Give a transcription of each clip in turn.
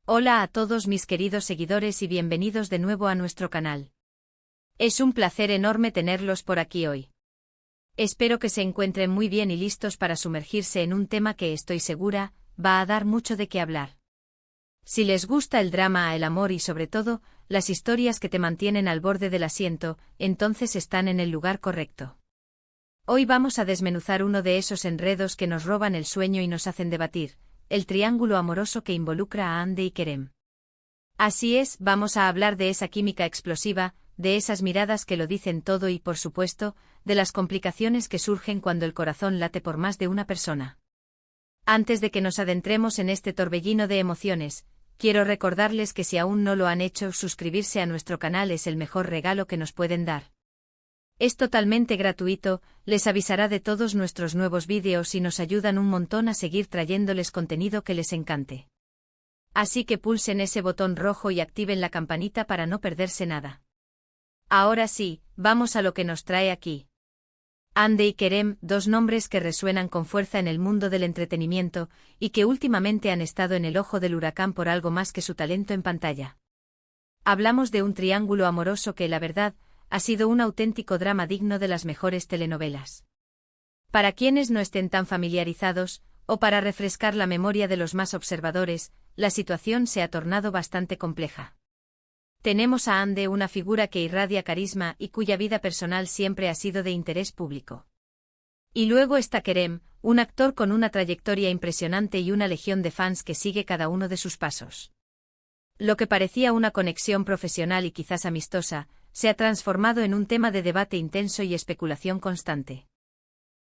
Hola a todos mis queridos seguidores y bienvenidos de nuevo a nuestro canal. Es un placer enorme tenerlos por aquí hoy. Espero que se encuentren muy bien y listos para sumergirse en un tema que estoy segura, va a dar mucho de qué hablar. Si les gusta el drama, el amor y sobre todo, las historias que te mantienen al borde del asiento, entonces están en el lugar correcto. Hoy vamos a desmenuzar uno de esos enredos que nos roban el sueño y nos hacen debatir, el triángulo amoroso que involucra a Hande y Kerem. Así es, vamos a hablar de esa química explosiva, de esas miradas que lo dicen todo y, por supuesto, de las complicaciones que surgen cuando el corazón late por más de una persona. Antes de que nos adentremos en este torbellino de emociones, quiero recordarles que si aún no lo han hecho, suscribirse a nuestro canal es el mejor regalo que nos pueden dar. Es totalmente gratuito, les avisará de todos nuestros nuevos vídeos y nos ayudan un montón a seguir trayéndoles contenido que les encante. Así que pulsen ese botón rojo y activen la campanita para no perderse nada. Ahora sí, vamos a lo que nos trae aquí. Hande y Kerem, dos nombres que resuenan con fuerza en el mundo del entretenimiento y que últimamente han estado en el ojo del huracán por algo más que su talento en pantalla. Hablamos de un triángulo amoroso que, la verdad, ha sido un auténtico drama digno de las mejores telenovelas. Para quienes no estén tan familiarizados, o para refrescar la memoria de los más observadores, la situación se ha tornado bastante compleja. Tenemos a Hande, una figura que irradia carisma y cuya vida personal siempre ha sido de interés público. Y luego está Kerem, un actor con una trayectoria impresionante y una legión de fans que sigue cada uno de sus pasos. Lo que parecía una conexión profesional y quizás amistosa, se ha transformado en un tema de debate intenso y especulación constante.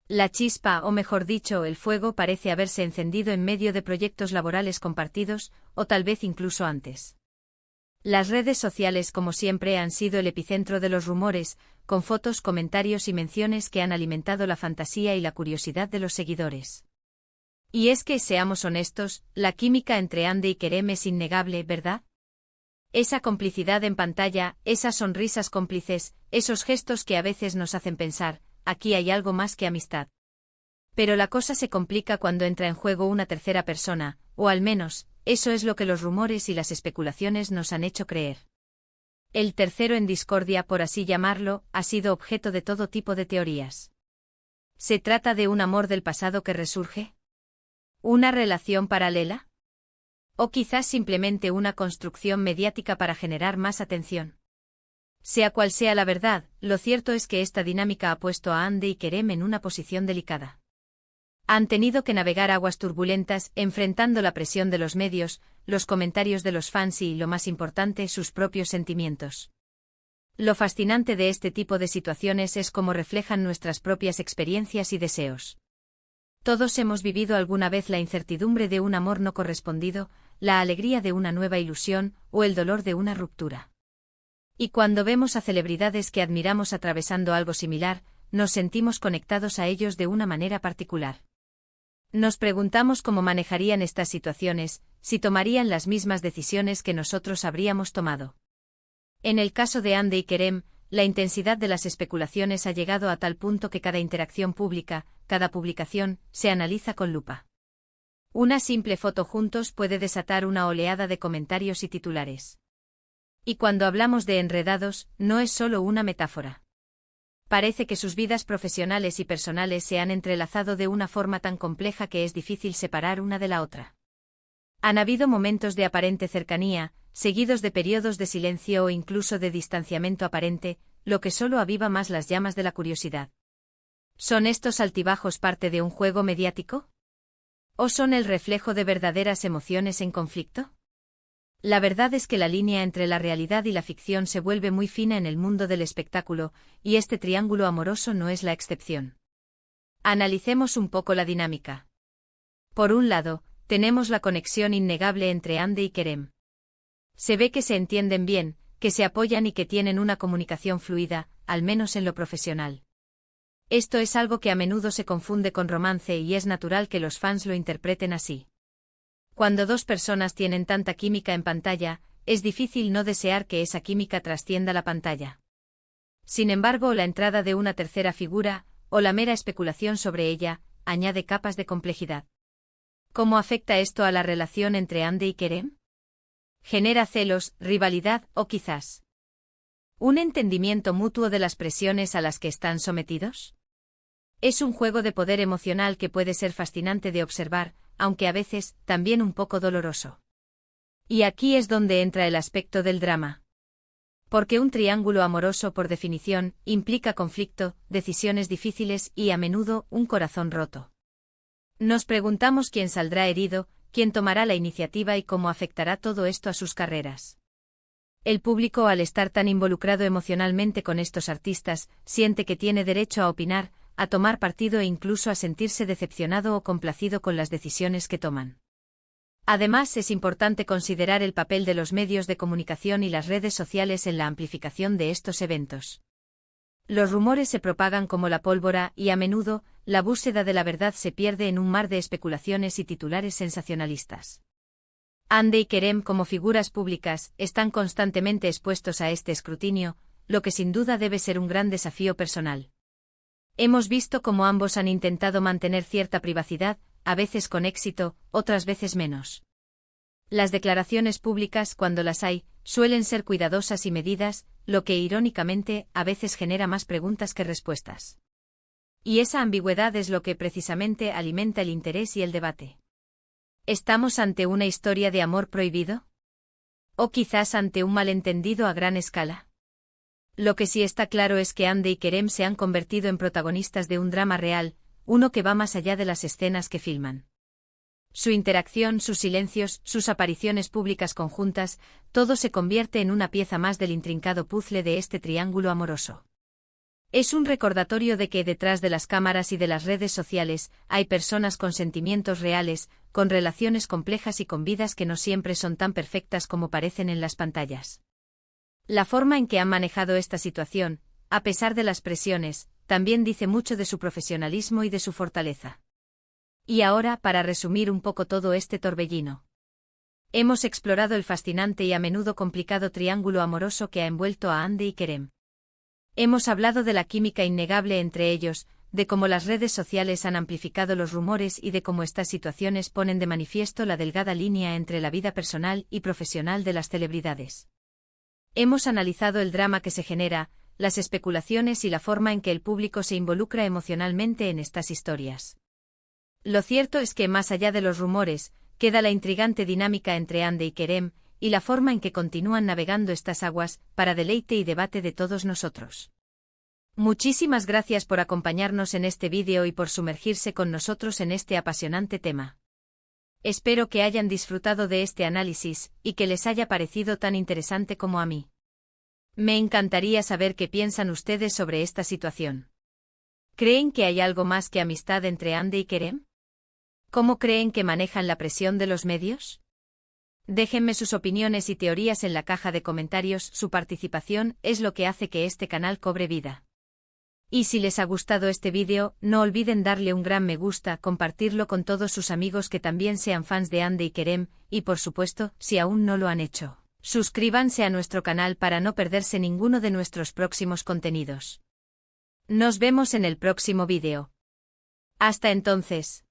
La chispa, o mejor dicho, el fuego, parece haberse encendido en medio de proyectos laborales compartidos, o tal vez incluso antes. Las redes sociales, como siempre, han sido el epicentro de los rumores, con fotos, comentarios y menciones que han alimentado la fantasía y la curiosidad de los seguidores. Y es que, seamos honestos, la química entre Hande y Kerem es innegable, ¿verdad? Esa complicidad en pantalla, esas sonrisas cómplices, esos gestos que a veces nos hacen pensar, aquí hay algo más que amistad. Pero la cosa se complica cuando entra en juego una tercera persona, o al menos, eso es lo que los rumores y las especulaciones nos han hecho creer. El tercero en discordia, por así llamarlo, ha sido objeto de todo tipo de teorías. ¿Se trata de un amor del pasado que resurge? ¿Una relación paralela? O quizás simplemente una construcción mediática para generar más atención. Sea cual sea la verdad, lo cierto es que esta dinámica ha puesto a Hande y Kerem en una posición delicada. Han tenido que navegar aguas turbulentas, enfrentando la presión de los medios, los comentarios de los fans y, lo más importante, sus propios sentimientos. Lo fascinante de este tipo de situaciones es cómo reflejan nuestras propias experiencias y deseos. Todos hemos vivido alguna vez la incertidumbre de un amor no correspondido, la alegría de una nueva ilusión, o el dolor de una ruptura. Y cuando vemos a celebridades que admiramos atravesando algo similar, nos sentimos conectados a ellos de una manera particular. Nos preguntamos cómo manejarían estas situaciones, si tomarían las mismas decisiones que nosotros habríamos tomado. En el caso de Hande y Kerem, la intensidad de las especulaciones ha llegado a tal punto que cada interacción pública, cada publicación, se analiza con lupa. Una simple foto juntos puede desatar una oleada de comentarios y titulares. Y cuando hablamos de enredados, no es solo una metáfora. Parece que sus vidas profesionales y personales se han entrelazado de una forma tan compleja que es difícil separar una de la otra. Han habido momentos de aparente cercanía, seguidos de periodos de silencio o incluso de distanciamiento aparente, lo que solo aviva más las llamas de la curiosidad. ¿Son estos altibajos parte de un juego mediático? ¿O son el reflejo de verdaderas emociones en conflicto? La verdad es que la línea entre la realidad y la ficción se vuelve muy fina en el mundo del espectáculo, y este triángulo amoroso no es la excepción. Analicemos un poco la dinámica. Por un lado, tenemos la conexión innegable entre Hande y Kerem. Se ve que se entienden bien, que se apoyan y que tienen una comunicación fluida, al menos en lo profesional. Esto es algo que a menudo se confunde con romance y es natural que los fans lo interpreten así. Cuando dos personas tienen tanta química en pantalla, es difícil no desear que esa química trascienda la pantalla. Sin embargo, la entrada de una tercera figura, o la mera especulación sobre ella, añade capas de complejidad. ¿Cómo afecta esto a la relación entre Hande y Kerem? Genera celos, rivalidad o quizás un entendimiento mutuo de las presiones a las que están sometidos. Es un juego de poder emocional que puede ser fascinante de observar, aunque a veces también un poco doloroso. Y aquí es donde entra el aspecto del drama. Porque un triángulo amoroso, por definición, implica conflicto, decisiones difíciles y, a menudo, un corazón roto. Nos preguntamos quién saldrá herido, quién tomará la iniciativa y cómo afectará todo esto a sus carreras. El público, al estar tan involucrado emocionalmente con estos artistas, siente que tiene derecho a opinar, a tomar partido e incluso a sentirse decepcionado o complacido con las decisiones que toman. Además, es importante considerar el papel de los medios de comunicación y las redes sociales en la amplificación de estos eventos. Los rumores se propagan como la pólvora y, a menudo, la búsqueda de la verdad se pierde en un mar de especulaciones y titulares sensacionalistas. Hande y Kerem, como figuras públicas, están constantemente expuestos a este escrutinio, lo que sin duda debe ser un gran desafío personal. Hemos visto cómo ambos han intentado mantener cierta privacidad, a veces con éxito, otras veces menos. Las declaraciones públicas, cuando las hay, suelen ser cuidadosas y medidas, lo que irónicamente a veces genera más preguntas que respuestas. Y esa ambigüedad es lo que precisamente alimenta el interés y el debate. ¿Estamos ante una historia de amor prohibido? ¿O quizás ante un malentendido a gran escala? Lo que sí está claro es que Hande y Kerem se han convertido en protagonistas de un drama real, uno que va más allá de las escenas que filman. Su interacción, sus silencios, sus apariciones públicas conjuntas, todo se convierte en una pieza más del intrincado puzzle de este triángulo amoroso. Es un recordatorio de que detrás de las cámaras y de las redes sociales hay personas con sentimientos reales, con relaciones complejas y con vidas que no siempre son tan perfectas como parecen en las pantallas. La forma en que han manejado esta situación, a pesar de las presiones, también dice mucho de su profesionalismo y de su fortaleza. Y ahora, para resumir un poco todo este torbellino. Hemos explorado el fascinante y a menudo complicado triángulo amoroso que ha envuelto a Hande y Kerem. Hemos hablado de la química innegable entre ellos, de cómo las redes sociales han amplificado los rumores y de cómo estas situaciones ponen de manifiesto la delgada línea entre la vida personal y profesional de las celebridades. Hemos analizado el drama que se genera, las especulaciones y la forma en que el público se involucra emocionalmente en estas historias. Lo cierto es que, más allá de los rumores, queda la intrigante dinámica entre Hande y Kerem, y la forma en que continúan navegando estas aguas, para deleite y debate de todos nosotros. Muchísimas gracias por acompañarnos en este vídeo y por sumergirse con nosotros en este apasionante tema. Espero que hayan disfrutado de este análisis, y que les haya parecido tan interesante como a mí. Me encantaría saber qué piensan ustedes sobre esta situación. ¿Creen que hay algo más que amistad entre Hande y Kerem? ¿Cómo creen que manejan la presión de los medios? Déjenme sus opiniones y teorías en la caja de comentarios, su participación es lo que hace que este canal cobre vida. Y si les ha gustado este vídeo, no olviden darle un gran me gusta, compartirlo con todos sus amigos que también sean fans de Hande y Kerem, y por supuesto, si aún no lo han hecho, suscríbanse a nuestro canal para no perderse ninguno de nuestros próximos contenidos. Nos vemos en el próximo vídeo. Hasta entonces.